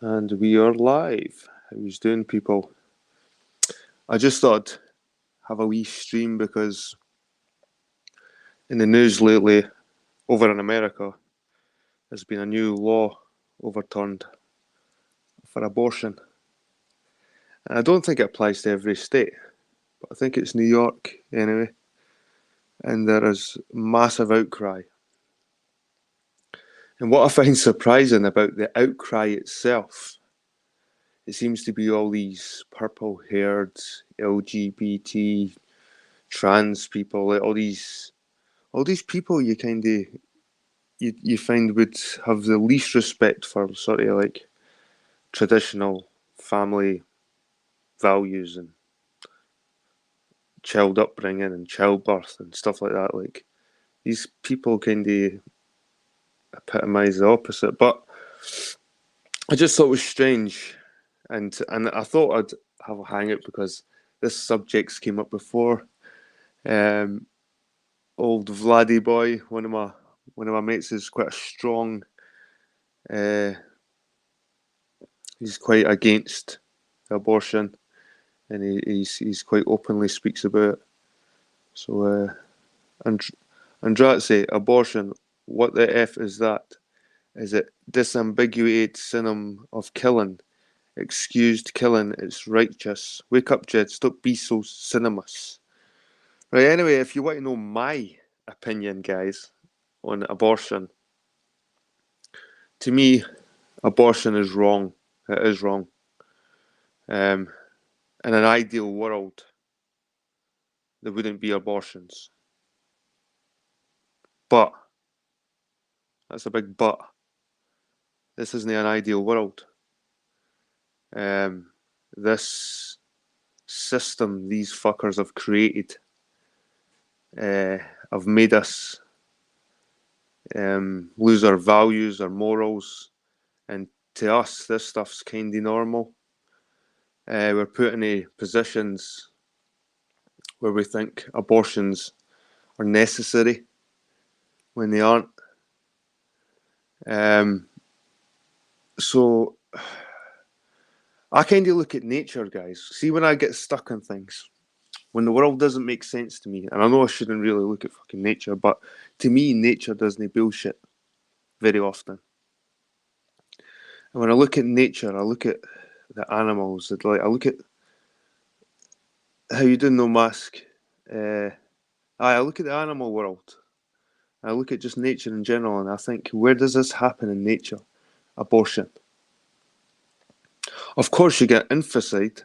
And we are live. How's doing, people? I just thought I'd have a wee stream because in the news lately, over in America, there's been a new law overturned for abortion. And I don't think it applies to every state, but I think it's New York anyway. And there is massive outcry. And what I find surprising about the outcry itself, it seems to be all these purple-haired, LGBT, trans people, like all these people you find would have the least respect for sort of like traditional family values and child upbringing and childbirth and stuff like that. Like these people kind of epitomise the opposite. But I just thought it was strange, and I thought I'd have a hang out because this subject's came up before. Old Vladdy boy, one of my mates, is quite a strong. He's quite against abortion, and he's quite openly speaks about it. So, Andrade, abortion, what the F is that? Is it disambiguated synonym of killing? Excused killing, it's righteous. Wake up, Jed, stop be so cinemas. Right, anyway, if you want to know my opinion, guys, on abortion, to me, abortion is wrong. It is wrong. In an ideal world, there wouldn't be abortions. But, that's a big but, this isn't an ideal world. This system these fuckers have created have made us lose our values, our morals, and to us, this stuff's kind of normal. We're put in positions where we think abortions are necessary when they aren't. So I kind of look at nature, guys. See, when I get stuck on things, when the world doesn't make sense to me, and I know I shouldn't really look at fucking nature, but to me, nature doesn't bullshit very often. And when I look at nature, I look at the animals. I look at how you do no mask. I look at the animal world. I look at just nature in general, and I think, where does this happen in nature? Abortion. Of course, you get infanticide.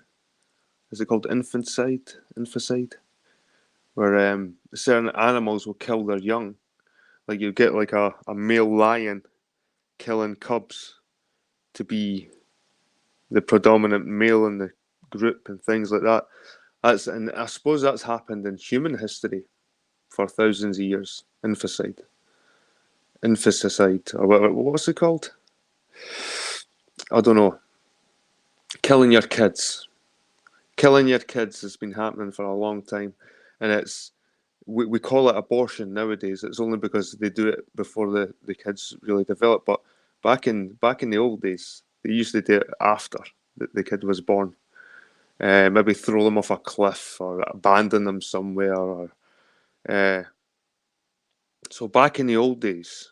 Is it called infanticide? Infanticide, where certain animals will kill their young. Like you get like a male lion killing cubs to be the predominant male in the group and things like that. And I suppose that's happened in human history for thousands of years. Infanticide, or what's it called? I don't know. Killing your kids. Killing your kids has been happening for a long time, and we call it abortion nowadays. It's only because they do it before the kids really develop. But back in the old days, they used to do it after the kid was born. Maybe throw them off a cliff or abandon them somewhere. Or so back in the old days,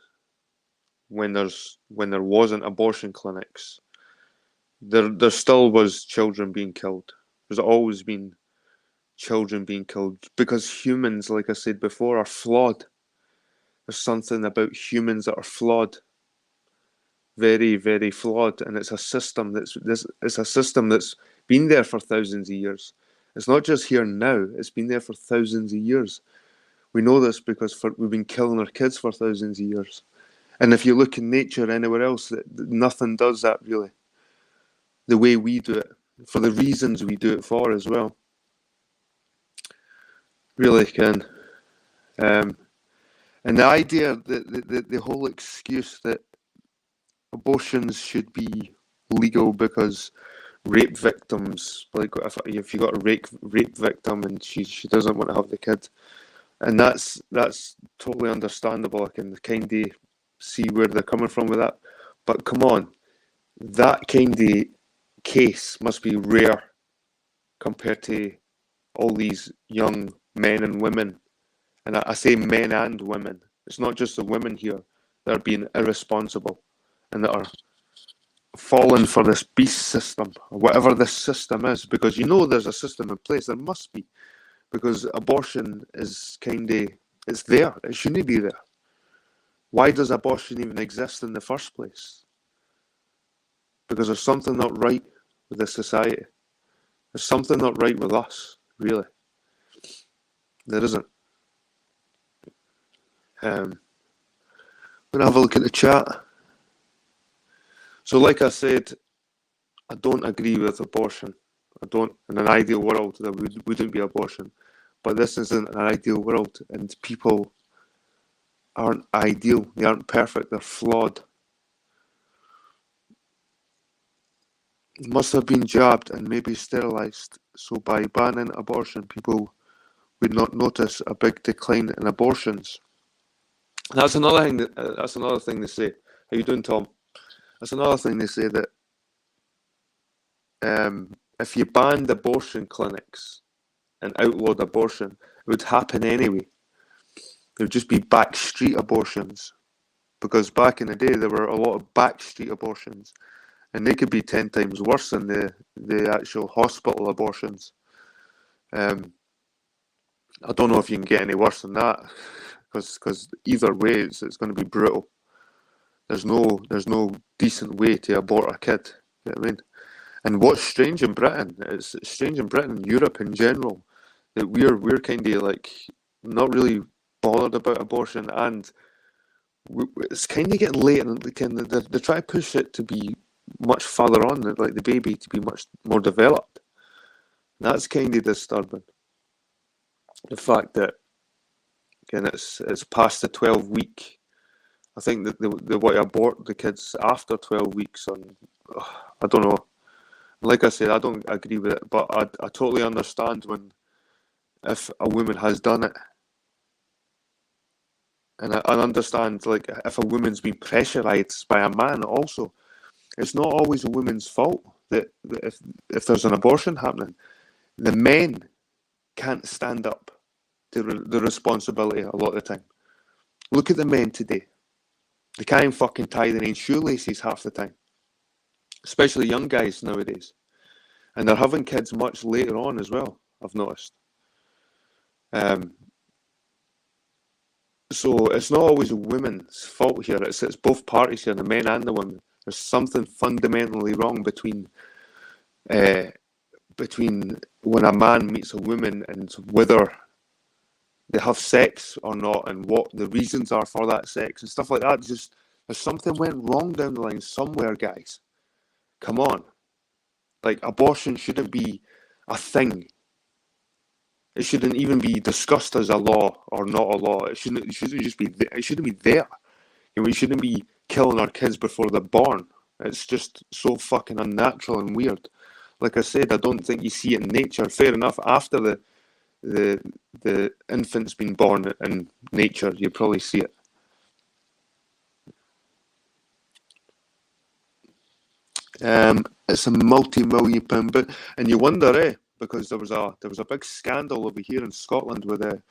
when there wasn't abortion clinics, there still was children being killed. There's always been children being killed because humans, like I said before, are flawed. There's something about humans that are flawed, very, very flawed, and it's a system that's been there for thousands of years. It's not just here now; it's been there for thousands of years. We know this because we've been killing our kids for thousands of years. And if you look in nature anywhere else, nothing does that really. The way we do it, for the reasons we do it for as well. Really can. And the idea, the whole excuse that abortions should be legal because rape victims, like if you got a rape victim and she doesn't want to have the kid, and that's totally understandable. I can kind of see where they're coming from with that, but come on, that kind of case must be rare compared to all these young men and women. And I say men and women. It's not just the women here that are being irresponsible and that are falling for this beast system, or whatever this system is, because you know there's a system in place. There must be, because abortion is kind of, it's there. It shouldn't be there. Why does abortion even exist in the first place? Because there's something not right with this society. There's something not right with us, really. There isn't. I'm going to have a look at the chat. So like I said, I don't agree with abortion. I don't, in an ideal world, there wouldn't be abortion. But this isn't an ideal world, and people aren't ideal. They aren't perfect. They're flawed. Must have been jabbed and maybe sterilised. So by banning abortion, people would not notice a big decline in abortions. That's another thing. That's another thing they say. How you doing, Tom? That's another thing they say, that if you banned abortion clinics and outlawed abortion, it would happen anyway. There would just be backstreet abortions, because back in the day there were a lot of backstreet abortions, and they could be 10 times worse than the actual hospital abortions. I don't know if you can get any worse than that, because either way it's going to be brutal. There's no decent way to abort a kid. You know what I mean? And what's strange in Britain, it's strange in Britain, Europe in general, that we're kind of like not really bothered about abortion, and it's kind of getting late, and they try to push it to be much further on, like the baby to be much more developed. And that's kind of disturbing. The fact that, again, it's past the 12-week. I think that they want to abort the kids after 12 weeks. And I don't know. Like I said, I don't agree with it, but I totally understand if a woman has done it. And I understand, like, if a woman's been pressurised by a man also. It's not always a woman's fault that if there's an abortion happening, the men can't stand up to the responsibility a lot of the time. Look at the men today. They can't even fucking tie their own shoelaces half the time. Especially young guys nowadays. And they're having kids much later on as well, I've noticed. So it's not always a woman's fault here. It's both parties here, the men and the women. There's something fundamentally wrong between when a man meets a woman and whether they have sex or not, and what the reasons are for that sex and stuff like that. There's something went wrong down the line somewhere, guys. Come on. Like, abortion shouldn't be a thing. It shouldn't even be discussed as a law or not a law. It shouldn't just be. It shouldn't be there. You know, we shouldn't be killing our kids before they're born. It's just so fucking unnatural and weird. Like I said, I don't think you see it in nature. Fair enough, after the infant's been born in nature, you probably see it. It's a multi-million-pound book, and you wonder, because there was a big scandal over here in Scotland where there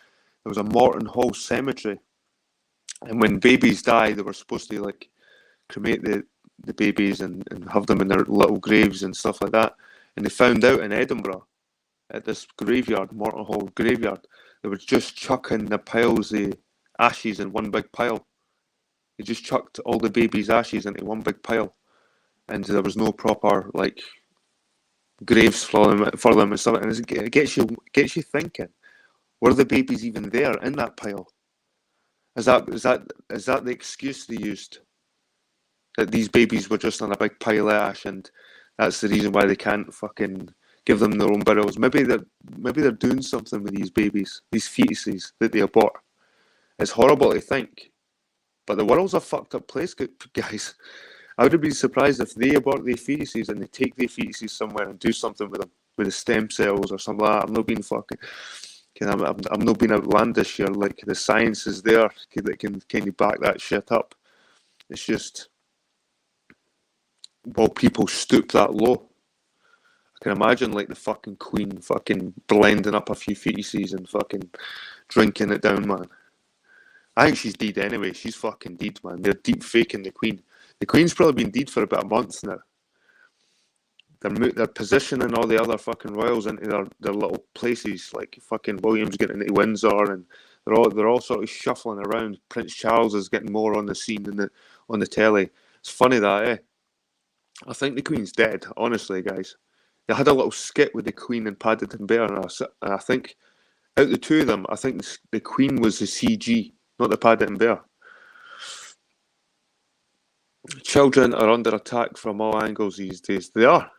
was a Morton Hall cemetery, and when babies die, they were supposed to like cremate the babies and have them in their little graves and stuff like that. And they found out in Edinburgh at this graveyard, Morton Hall graveyard, they were just chucking the piles of ashes in one big pile. They just chucked all the babies' ashes into one big pile, and there was no proper like graves for them and stuff. And it gets you thinking: were the babies even there in that pile? Is that the excuse they used? That these babies were just on a big pile of ash, and that's the reason why they can't fucking give them their own burials. Maybe they're doing something with these babies, these fetuses that they abort. It's horrible to think, but the world's a fucked up place, guys. I would be surprised if they abort their fetuses and they take their fetuses somewhere and do something with them, with the stem cells or something like that. I'm not being fucking. I'm not being outlandish here. Like, the science is there that can kind of back that shit up. It's just, while people stoop that low. I can imagine like the fucking Queen fucking blending up a few fetuses and fucking drinking it down, man. I think she's dead anyway. She's fucking dead, man. They're deep faking the Queen. The Queen's probably been dead for about a month now. They're positioning all the other fucking royals into their little places, like fucking William's getting into Windsor, and they're all sort of shuffling around. Prince Charles is getting more on the scene on the telly. It's funny that, eh? I think the Queen's dead, honestly, guys. They had a little skit with the Queen and Paddington Bear, and I think out of the two of them, I think the Queen was the CG, not the Paddington Bear. Children are under attack from all angles these days. They are.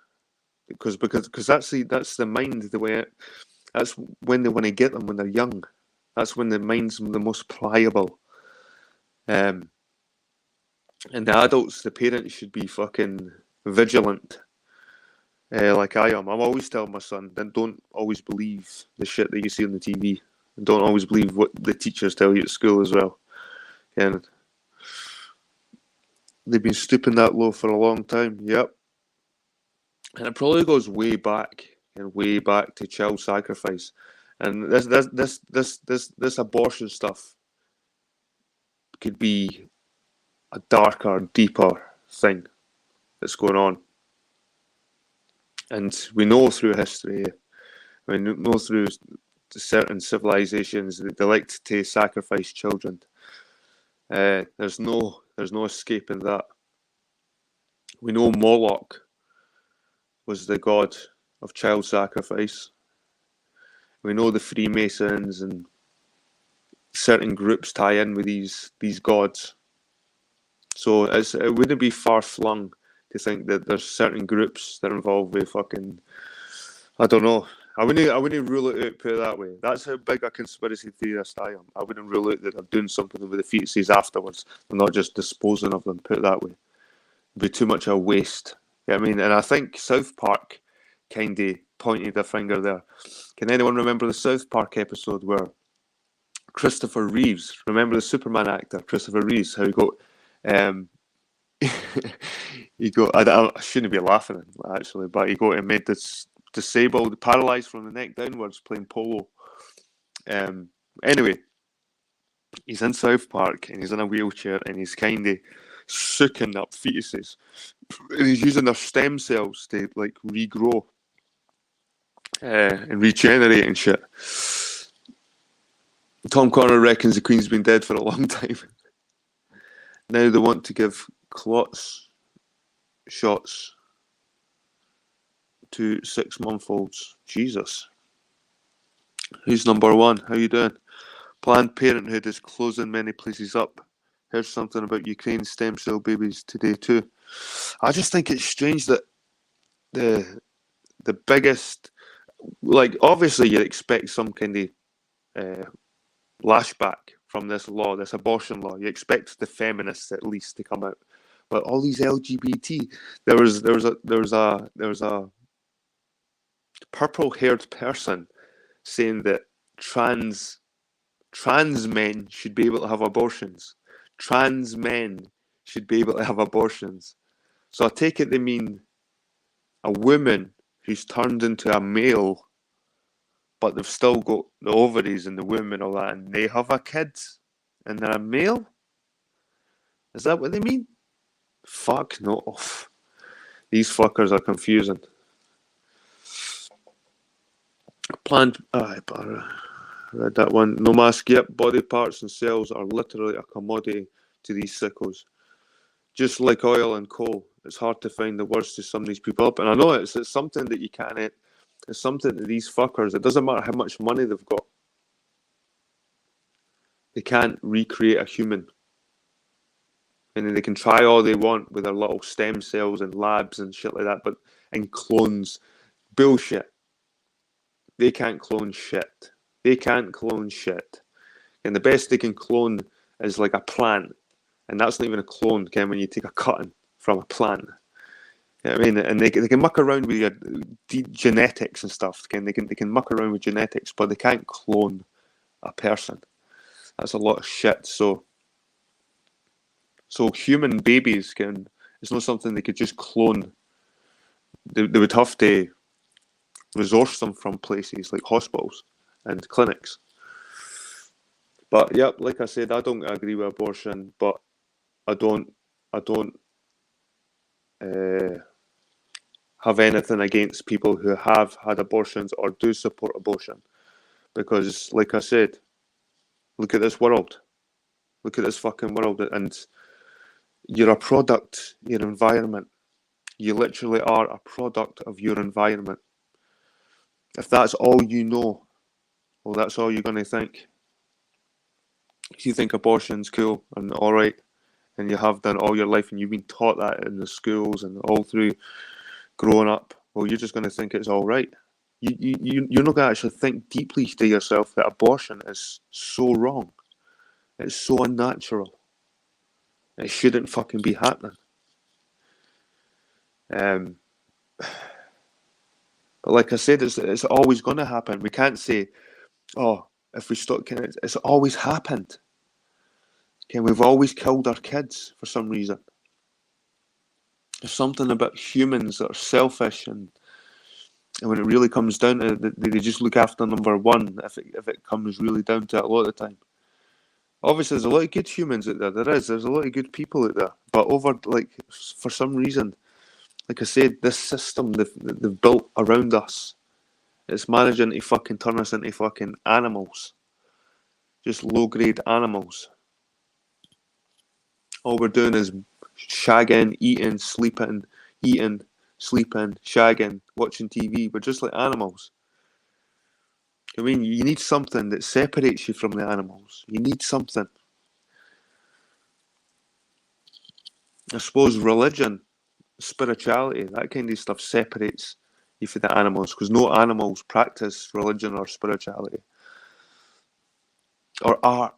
Because that's the mind, the way that's when they want to get them when they're young. That's when the mind's the most pliable. And the adults, the parents, should be fucking vigilant, like I am. I'm always telling my son, then don't always believe the shit that you see on the TV, and don't always believe what the teachers tell you at school as well. And they've been stooping that low for a long time. Yep. And it probably goes way back to child sacrifice, and this abortion stuff could be a darker, deeper thing that's going on. And we know through history, we know through certain civilizations that they like to sacrifice children. There's no escaping that. We know Moloch was the god of child sacrifice. We know the Freemasons and certain groups tie in with these gods. So it wouldn't be far flung to think that there's certain groups that are involved with fucking, I don't know. I wouldn't rule it out, put it that way. That's how big a conspiracy theorist I am. I wouldn't rule out that they're doing something with the fetuses afterwards. They're not just disposing of them, put it that way. It'd be too much of a waste. You know what I mean? And I think South Park kind of pointed their finger there. Can anyone remember the South Park episode where Christopher Reeves, remember the Superman actor, Christopher Reeves, how he got, I shouldn't be laughing actually, but he got made this disabled, paralysed from the neck downwards playing polo. Anyway, he's in South Park and he's in a wheelchair and he's kind of sucking up fetuses, and he's using their stem cells to like regrow and regenerate and shit. Tom Connor reckons the Queen's been dead for a long time. Now they want to give clots shots to 6-month-olds. Jesus. Who's number one? How you doing? Planned Parenthood is closing many places up. Heard something about Ukraine stem cell babies today too. I just think it's strange that the biggest, like, obviously you'd expect some kind of lashback from this law, this abortion law. You expect the feminists at least to come out, but all these LGBT, there was a purple-haired person saying that trans men should be able to have abortions. Trans men should be able to have abortions. So I take it they mean a woman who's turned into a male, but they've still got the ovaries and the womb and all that, and they have a kid, and they're a male? Is that what they mean? Fuck no. These fuckers are confusing. Planned... I read that one. No mask, yep. Body parts and cells are literally a commodity to these sickos. Just like oil and coal, it's hard to find the words to sum these people up. And I know it's something that you can't... It's something that these fuckers... It doesn't matter how much money they've got. They can't recreate a human. And they can try all they want with their little stem cells and labs and shit like that, and clones. Bullshit. They can't clone shit. They can't clone shit. And the best they can clone is like a plant. And that's not even a clone, Ken, when you take a cutting from a plant. You know what I mean? And they can muck around with your genetics and stuff. Ken. They can muck around with genetics, but they can't clone a person. That's a lot of shit. So human babies It's not something they could just clone. They would have to resource them from places like hospitals and clinics. But yeah, like I said, I don't agree with abortion, but I don't have anything against people who have had abortions or do support abortion. Because, like I said, look at this world. Look at this fucking world. And you're a product, your environment. You literally are a product of your environment. If that's all you know, well, that's all you're going to think. If you think abortion's cool and alright, and you have done all your life and you've been taught that in the schools and all through growing up, well, you're just going to think it's alright. You're not going to actually think deeply to yourself that abortion is so wrong. It's so unnatural. It shouldn't fucking be happening. But like I said, it's always going to happen. We can't say, oh, if we stop, it's always happened. Okay, we've always killed our kids for some reason. There's something about humans that are selfish, and when it really comes down to it, they just look after number one. If it comes really down to it, a lot of the time. Obviously, there's a lot of good humans out there. There's a lot of good people out there. But for some reason, like I said, this system they've built around us, it's managing to fucking turn us into fucking animals. Just low-grade animals. All we're doing is shagging, eating, sleeping, shagging, watching TV. We're just like animals. I mean, you need something that separates you from the animals. You need something. I suppose religion, spirituality, that kind of stuff separates you from the animals, because no animals practice religion or spirituality. Or art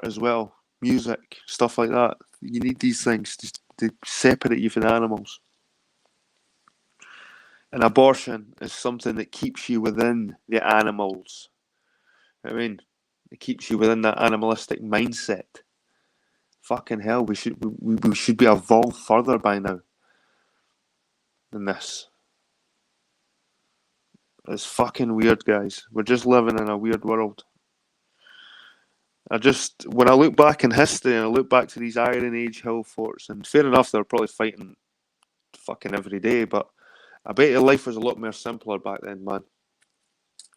as well, music, stuff like that. You need these things to separate you from the animals. And abortion is something that keeps you within the animals. I mean, it keeps you within that animalistic mindset. Fucking hell, we should be evolved further by now than this. It's fucking weird, guys. We're just living in a weird world. When I look back in history and I look back to these Iron Age hill forts, and fair enough, they were probably fighting fucking every day, but I bet your life was a lot more simpler back then, man.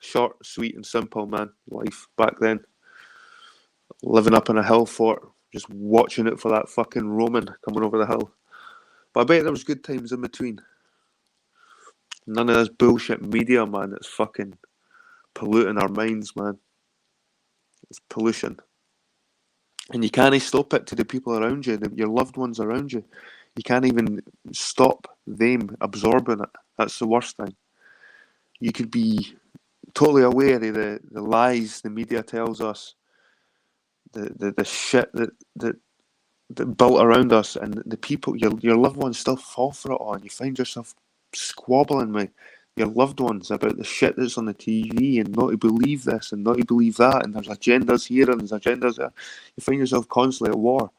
Short, sweet, and simple, man. Life back then. Living up in a hill fort, just watching it for that fucking Roman coming over the hill. But I bet there was good times in between. None of this bullshit media, man, that's fucking polluting our minds, man. It's pollution. And you can't stop it to the people around you, your loved ones around you. You can't even stop them absorbing it. That's the worst thing. You could be totally aware of the lies the media tells us, the shit that built around us, and the people, your loved ones still fall for it all, and you find yourself squabbling with your loved ones about the shit that's on the TV, and not to believe this and not to believe that, and there's agendas here and there's agendas there. You find yourself constantly at war.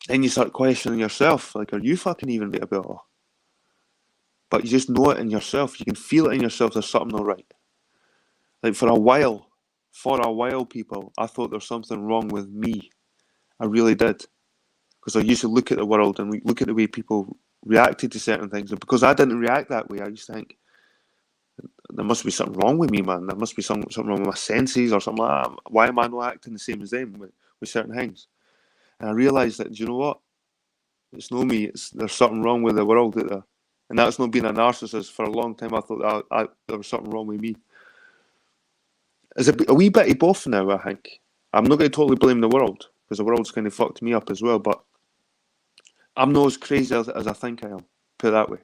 Then you start questioning yourself, like, are you fucking even right about it all? But you just know it in yourself. You can feel it in yourself. There's something not right. Like for a while, people, I thought there's something wrong with me. I really did. Because I used to look at the world and look at the way people reacted to certain things. And because I didn't react that way, I used to think, there must be something wrong with me, man. There must be something wrong with my senses or something like that. Why am I not acting the same as them with certain things? And I realised that, do you know what? It's not me. There's something wrong with the world out there. And that's not being a narcissist. For a long time, I thought there was something wrong with me. It's a wee bit of both now, I think. I'm not going to totally blame the world, because the world's kind of fucked me up as well, but I'm not as crazy as I think I am. Put it that way.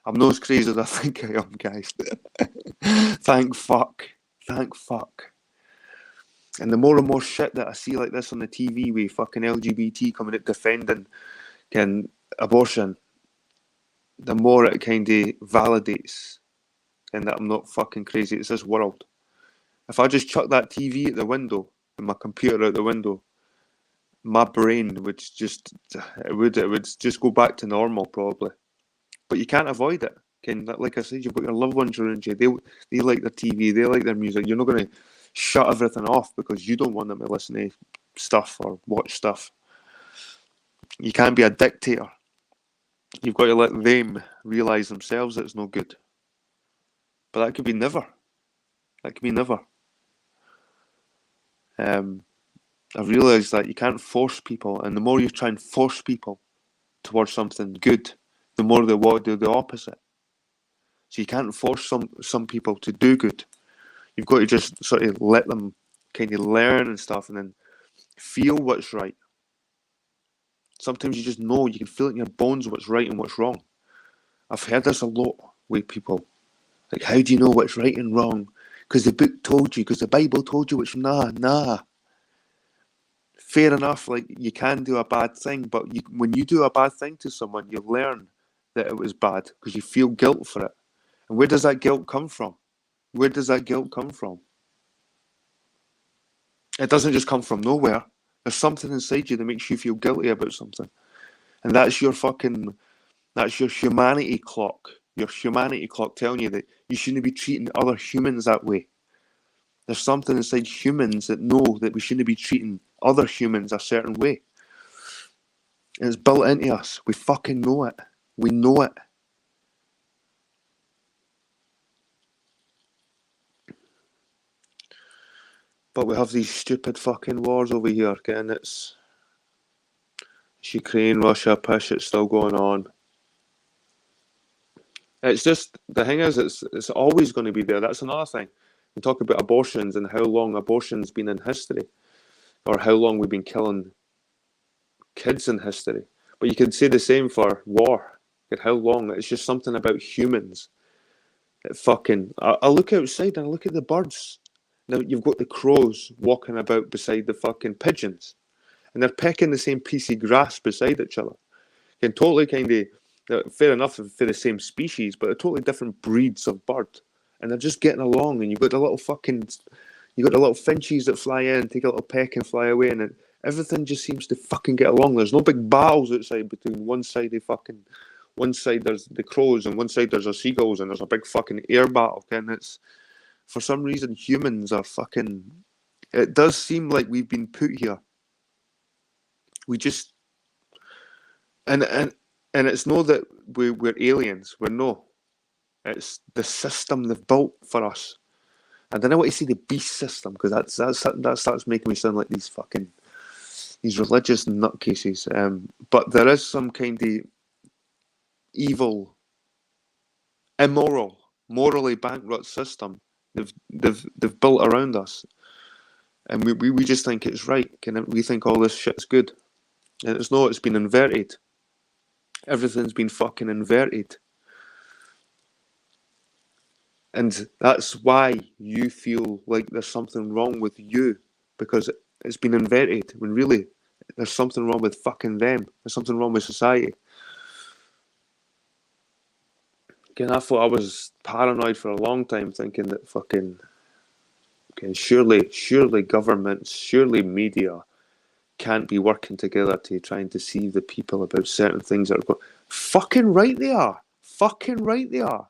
I'm not as crazy as I think I am, guys. Thank fuck. Thank fuck. And the more and more shit that I see like this on the TV with fucking LGBT coming out defending abortion, the more it kind of validates and that I'm not fucking crazy. It's this world. If I just chuck that TV out the window and my computer out the window, my brain would just it would just go back to normal probably. But you can't avoid it. Like I said, you've got your loved ones around you. They like their TV, they like their music. You're not going to shut everything off because you don't want them to listen to stuff or watch stuff. You can't be a dictator. You've got to let them realise themselves that it's no good. But that could be never. That could be never. I've realised that you can't force people, and the more you try and force people towards something good, the more they want to do the opposite. So you can't force some people to do good. You've got to just sort of let them kind of learn and stuff, and then feel what's right. Sometimes you just know, you can feel it in your bones what's right and what's wrong. I've heard this a lot with people. Like, how do you know what's right and wrong? Because the book told you, because the Bible told you which. Nah. Fair enough, like, you can do a bad thing, but when you do a bad thing to someone, you learn that it was bad because you feel guilt for it. And where does that guilt come from? Where does that guilt come from? It doesn't just come from nowhere. There's something inside you that makes you feel guilty about something. And that's your humanity clock. Your humanity clock telling you that you shouldn't be treating other humans that way. There's something inside humans that know that we shouldn't be treating other humans a certain way. And it's built into us. We fucking know it. We know it. But we have these stupid fucking wars over here, again. It's Ukraine, Russia, push, it's still going on. It's just, the thing is, it's always going to be there. That's another thing. We talk about abortions and how long abortion's been in history, or how long we've been killing kids in history. But you could say the same for war. Like, how long? It's just something about humans. That fucking, I look outside and I look at the birds. Now, you've got the crows walking about beside the fucking pigeons, and they're pecking the same piece of grass beside each other. And totally kind of, fair enough for the same species, but they're totally different breeds of bird. And they're just getting along, and you've got the little finches that fly in, take a little peck and fly away, and everything just seems to fucking get along. There's no big battles outside between one side there's the crows, and one side there's the seagulls, and there's a big fucking air battle. And it's, for some reason, humans are fucking. It does seem like we've been put here. We just, and it's not that we're aliens. We're no. It's the system they've built for us. I don't know what to say, the beast system, because that starts making me sound like these religious nutcases. But there is some kind of evil, immoral, morally bankrupt system they've built around us, and we just think it's right, and we think all this shit's good, and it's not. It's been inverted. Everything's been fucking inverted. And that's why you feel like there's something wrong with you, because it's been inverted, when really there's something wrong with fucking them. There's something wrong with society. Again, I thought I was paranoid for a long time, thinking that fucking, surely governments, surely media can't be working together to try and deceive the people about certain things that are going. Fucking right they are. Fucking right they are.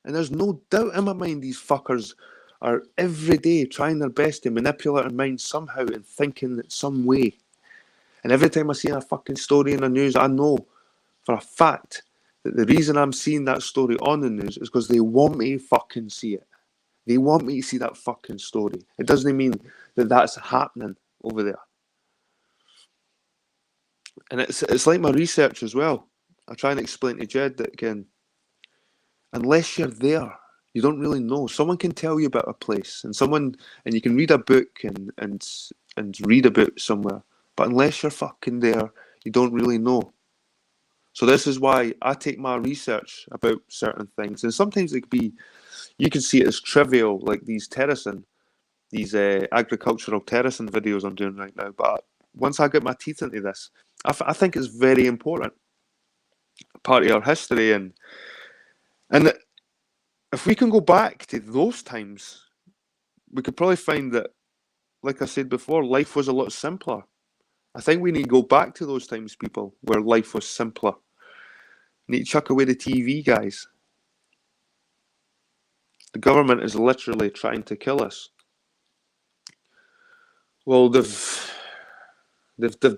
And there's no doubt in my mind these fuckers are every day trying their best to manipulate our minds somehow and thinking that some way. And every time I see a fucking story in the news, I know for a fact that the reason I'm seeing that story on the news is because they want me to fucking see it. They want me to see that fucking story. It doesn't mean that that's happening over there. And it's like my research as well. I try and explain to Jed that, again, unless you're there, you don't really know. Someone can tell you about a place, and you can read a book and read about somewhere, but unless you're fucking there, you don't really know. So this is why I take my research about certain things, and sometimes it could be, you can see it as trivial, like these agricultural terracing videos I'm doing right now. But once I get my teeth into this, I think it's very important, part of our history, and if we can go back to those times, we could probably find that like I said before, life was a lot simpler. I think we need to go back to those times, people, where life was simpler. We need to chuck away the TV, guys. The government is literally trying to kill us. Well, they've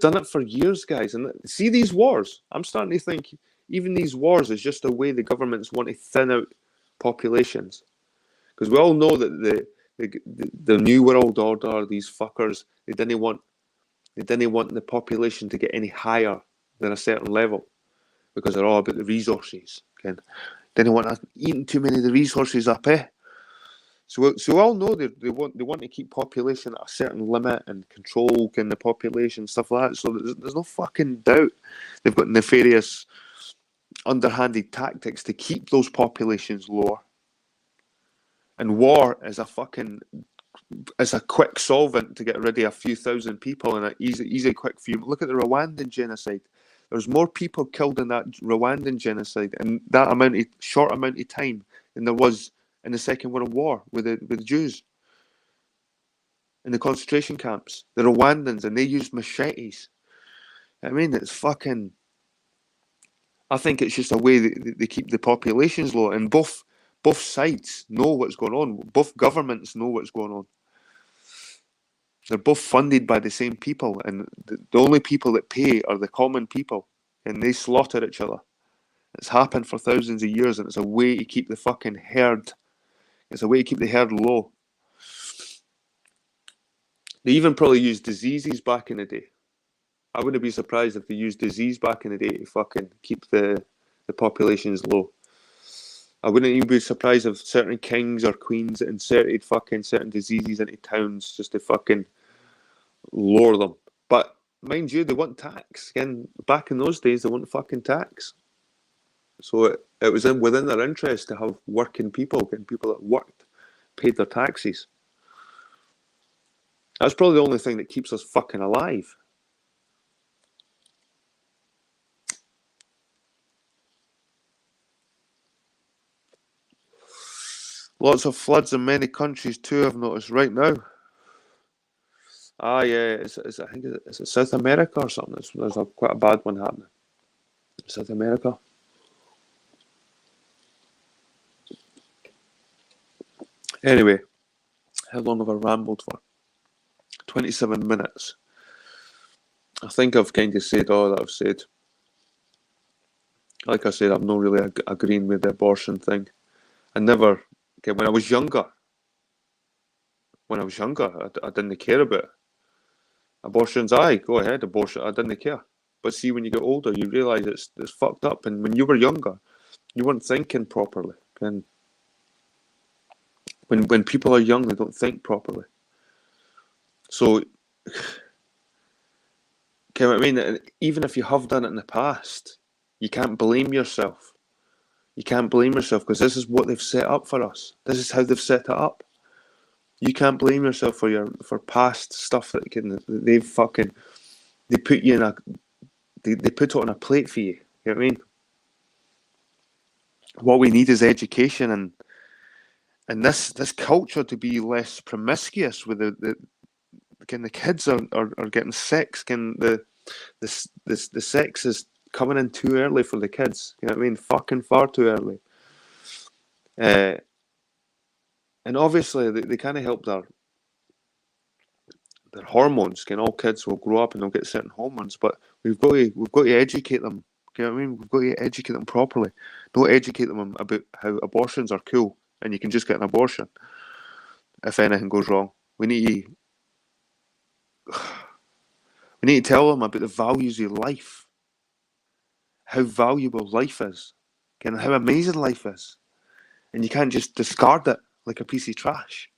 done it for years, guys. And see these wars. I'm starting to think even these wars is just a way the governments want to thin out populations. Because we all know that the New World Order, these fuckers, they didn't want the population to get any higher than a certain level because they're all about the resources. Okay? They didn't want us eating too many of the resources up, eh? So we all know they want to keep population at a certain limit and control kind of population, stuff like that. So there's no fucking doubt they've got nefarious, underhanded tactics to keep those populations lower. And war is a quick solvent to get rid of a few thousand people in an easy quick few. Look at the Rwandan genocide. There's more people killed in that Rwandan genocide in that short amount of time than there was in the Second World War with the Jews in the concentration camps. The Rwandans, and they used machetes. I mean, it's fucking. I think it's just a way they keep the populations low, and both sides know what's going on. Both governments know what's going on. They're both funded by the same people, and the only people that pay are the common people, and they slaughter each other. It's happened for thousands of years, and it's a way to keep the fucking herd. It's a way to keep the herd low. They even probably used diseases back in the day. I wouldn't be surprised if they used disease back in the day to fucking keep the populations low. I wouldn't even be surprised if certain kings or queens inserted fucking certain diseases into towns just to fucking lower them. But mind you, they want tax. Again, back in those days, they want fucking tax. So it was within their interest to have working people, getting people that worked, paid their taxes. That's probably the only thing that keeps us fucking alive. Lots of floods in many countries too, I've noticed right now. Ah, yeah, I think it's South America or something. There's quite a bad one happening. South America. Anyway, how long have I rambled for? 27 minutes. I think I've kind of said all that I've said. Like I said, I'm not really agreeing with the abortion thing. When I was younger, I didn't care about it. Abortions, aye, go ahead, abortion, I didn't care. But see, when you get older, you realise it's fucked up. And when you were younger, you weren't thinking properly. And when people are young, they don't think properly. So, okay, I mean, even if you have done it in the past, you can't blame yourself. You can't blame yourself because this is what they've set up for us. This is how they've set it up. You can't blame yourself for past stuff that they put you in they put it on a plate for you. You know what I mean? What we need is education and this culture to be less promiscuous with the kids are getting sex. The sex is coming in too early for the kids. You know what I mean? Fucking far too early. And obviously they kind of help their hormones. All kids will grow up and they'll get certain hormones, but we've got to educate them. You know what I mean? We've got to educate them properly. Don't educate them about how abortions are cool and you can just get an abortion if anything goes wrong. We need to tell them about the values of life, how valuable life is, and how amazing life is, and you can't just discard it like a piece of trash.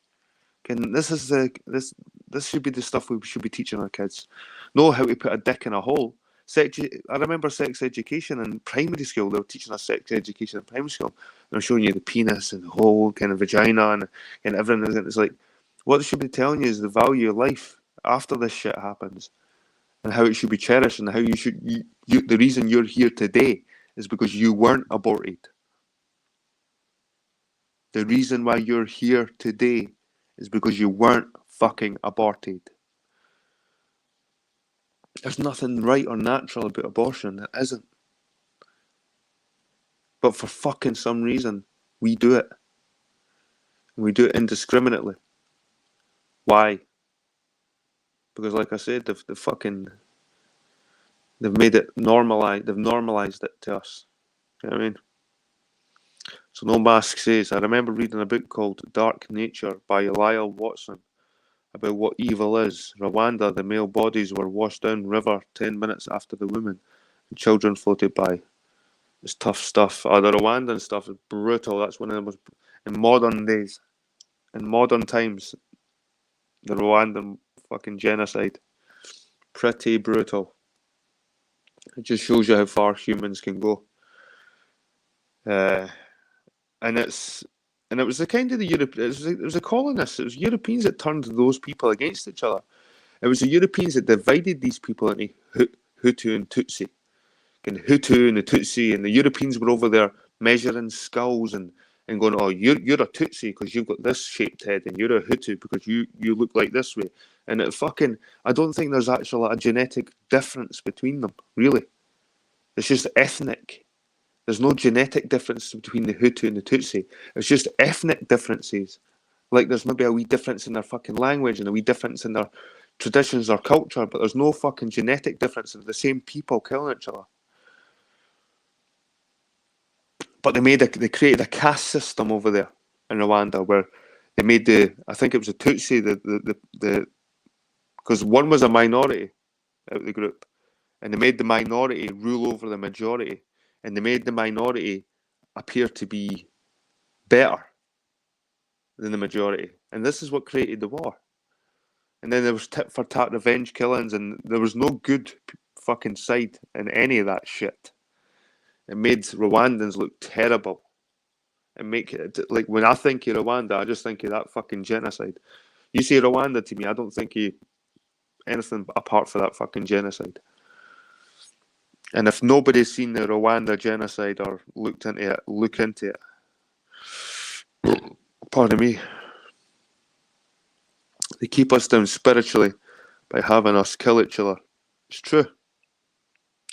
This should be the stuff we should be teaching our kids. Know how to put a dick in a hole. I remember sex education in primary school. They were teaching us sex education in primary school. They were showing you the penis and the whole kind of vagina and everything. It's like, what they should be telling you is the value of life after this shit happens and how it should be cherished and how the reason you're here today is because you weren't aborted. The reason why you're here today is because you weren't fucking aborted. There's nothing right or natural about abortion. There isn't. But for fucking some reason, we do it. And we do it indiscriminately. Why? Because, like I said, they've made it normalized. They've normalized it to us. You know what I mean? So No Mask says, I remember reading a book called Dark Nature by Lyle Watson about what evil is. Rwanda, the male bodies were washed down river 10 minutes after the women, and children floated by. It's tough stuff. The Rwandan stuff is brutal. That's one of the most, in modern days, in modern times, the Rwandan fucking genocide. Pretty brutal. It just shows you how far humans can go. And it was the kind of it was the colonists, it was Europeans that turned those people against each other. It was the Europeans that divided these people into Hutu and Tutsi. And Hutu and the Tutsi, and the Europeans were over there measuring skulls and going, oh, you're a Tutsi because you've got this shaped head, and you're a Hutu because you look like this way. And I don't think there's actually a genetic difference between them, really. It's just ethnic. There's no genetic difference between the Hutu and the Tutsi. It's just ethnic differences. Like there's maybe a wee difference in their fucking language and a wee difference in their traditions or culture, but there's no fucking genetic difference. They're the same people killing each other. But they created a caste system over there in Rwanda where they made I think it was the Tutsi, because one was a minority out of the group, and they made the minority rule over the majority, and they made the minority appear to be better than the majority. And this is what created the war. And then there was tit for tat revenge killings, and there was no good fucking side in any of that shit. It made Rwandans look terrible. And make it, like, when I think of Rwanda, I just think of that fucking genocide. You say Rwanda to me, I don't think of anything apart from that fucking genocide. And if nobody's seen the Rwanda genocide or looked into it, look into it. Pardon me. They keep us down spiritually by having us kill each other. It's true.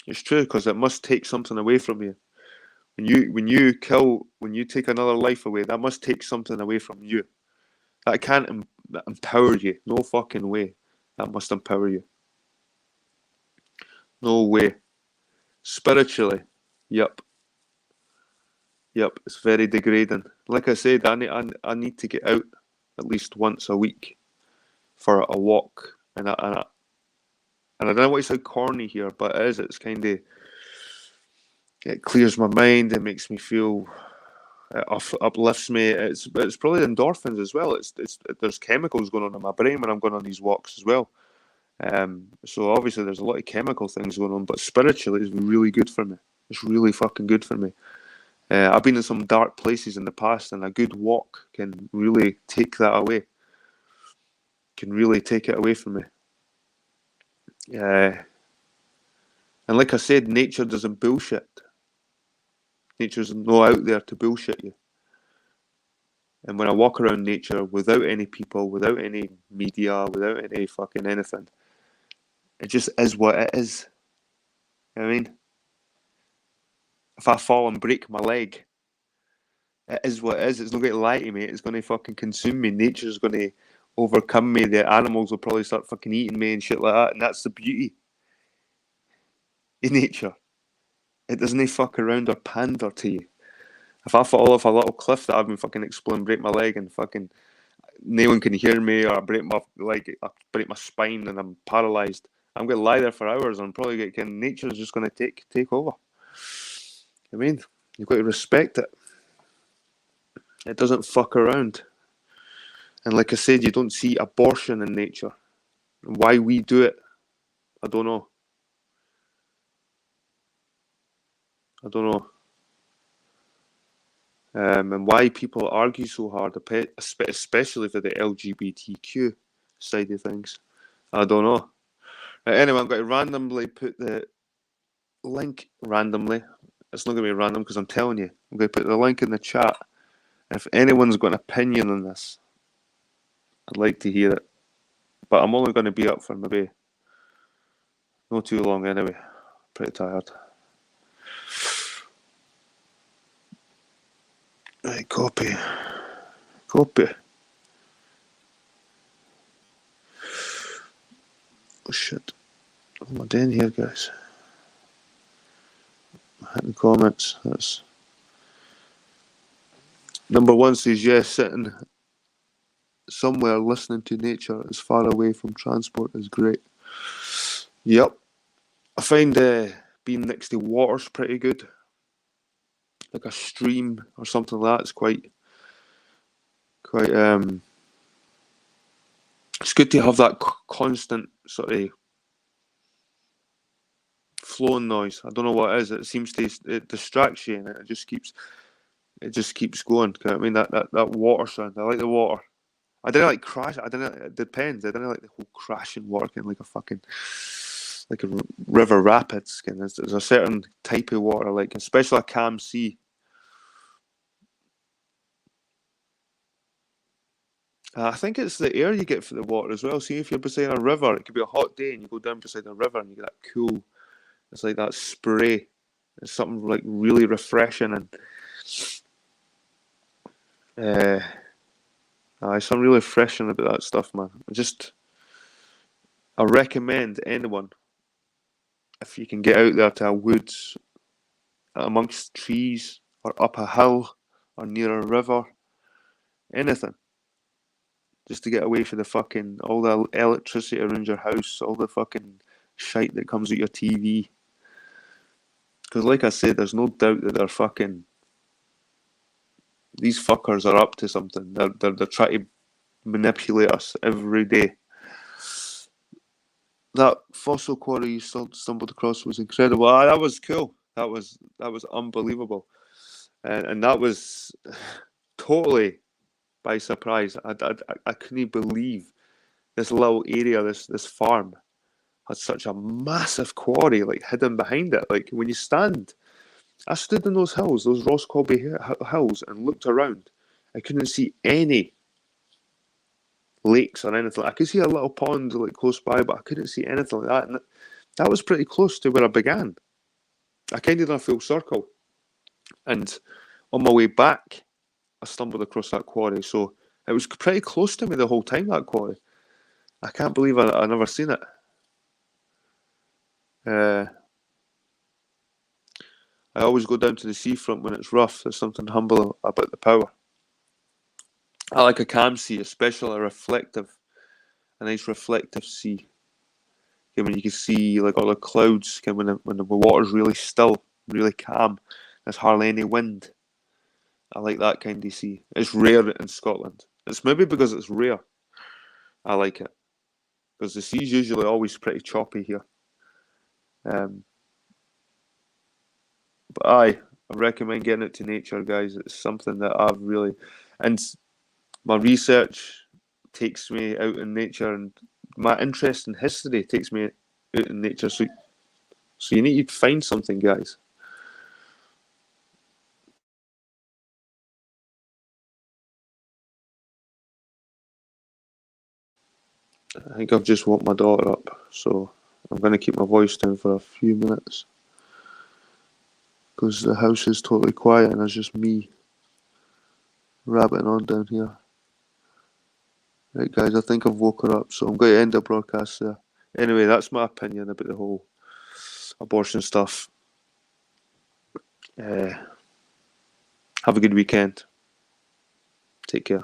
It's true, because it must take something away from you. When you take another life away, that must take something away from you. That can't empower you. No fucking way. That must empower you. No way. Spiritually, yep. It's very degrading. Like I said, I need to get out at least once a week for a walk, and I don't know why it sounds corny here, but it is. It's kind of, it clears my mind. It makes me feel, it uplifts me. It's probably endorphins as well. There's chemicals going on in my brain when I'm going on these walks as well. So obviously there's a lot of chemical things going on, but spiritually it's really good for me. It's really fucking good for me. I've been in some dark places in the past, and a good walk can really take that away. Can really take it away from me. And like I said, nature doesn't bullshit. Nature's not out there to bullshit you. And when I walk around nature without any people, without any media, without any fucking anything, it just is what it is. You know what I mean? If I fall and break my leg, it is what it is. It's not going to lie to me. It's going to fucking consume me. Nature's going to overcome me. The animals will probably start fucking eating me and shit like that. And that's the beauty in nature. It doesn't fuck around or pander to you. If I fall off a little cliff that I've been fucking exploring, break my leg, and fucking no one can hear me, or I break my leg, I break my spine, and I'm paralysed, I'm going to lie there for hours, and probably nature's just going to take over. I mean, you've got to respect it. It doesn't fuck around. And like I said, you don't see abortion in nature. And why we do it, I don't know. And why people argue so hard, especially for the LGBTQ side of things, I don't know. Anyway, I'm going to randomly put the link randomly. It's not going to be random because I'm telling you. I'm going to put the link in the chat. If anyone's got an opinion on this, I'd like to hear it. But I'm only going to be up for maybe not too long anyway. Pretty tired. Right, copy. Copy. Oh shit. What am I doing here, guys? Hitting comments. That's number one says yes, sitting somewhere listening to nature as far away from transport is great. Yep. I find being next to water's pretty good. Like a stream or something like that is quite it's good to have that constant sort of flowing noise. I don't know what it is. It seems to it distracts you, and it just keeps going. I mean that water sound. I like the water. I didn't like crash. I didn't. It depends. I didn't like the whole crashing water, kind of like a fucking like a river rapids. Kind of, there's a certain type of water, like especially a calm sea. I think it's the air you get for the water as well. See, if you're beside a river, it could be a hot day and you go down beside a river and you get that cool. It's like that spray. It's something like really refreshing and something really refreshing about that stuff, man. I recommend anyone, if you can get out there to a woods amongst trees or up a hill or near a river, anything, just to get away from the fucking all the electricity around your house, all the fucking shite that comes with your TV. Because, like I said, there's no doubt that these fuckers are up to something. They're trying to manipulate us every day. That fossil quarry you stumbled across was incredible. That was cool. That was unbelievable, and that was totally by surprise. I couldn't believe this little area, this farm, had such a massive quarry like hidden behind it. Like when you stand, I stood in those hills, those Roscommon hills, and looked around. I couldn't see any lakes or anything. I could see a little pond like close by, but I couldn't see anything like that. And that was pretty close to where I began. I kind of did a full circle, and on my way back, I stumbled across that quarry. So it was pretty close to me the whole time. That quarry, I can't believe I never seen it. I always go down to the seafront when it's rough. There's something humble about the power. I like a calm sea, especially a nice reflective sea. When you can see like all the clouds, when the water's really still, really calm, there's hardly any wind. I like that kind of sea. It's rare in Scotland. It's maybe because it's rare. I like it because the sea's usually always pretty choppy here. But I recommend getting out to nature, guys. It's something that I've really, and my research takes me out in nature, and my interest in history takes me out in nature. So you need to find something, guys. I think I've just woke my daughter up, so I'm going to keep my voice down for a few minutes because the house is totally quiet and there's just me rabbiting on down here. Right, guys, I think I've woke her up, so I'm going to end the broadcast there. Anyway, that's my opinion about the whole abortion stuff. Have a good weekend. Take care.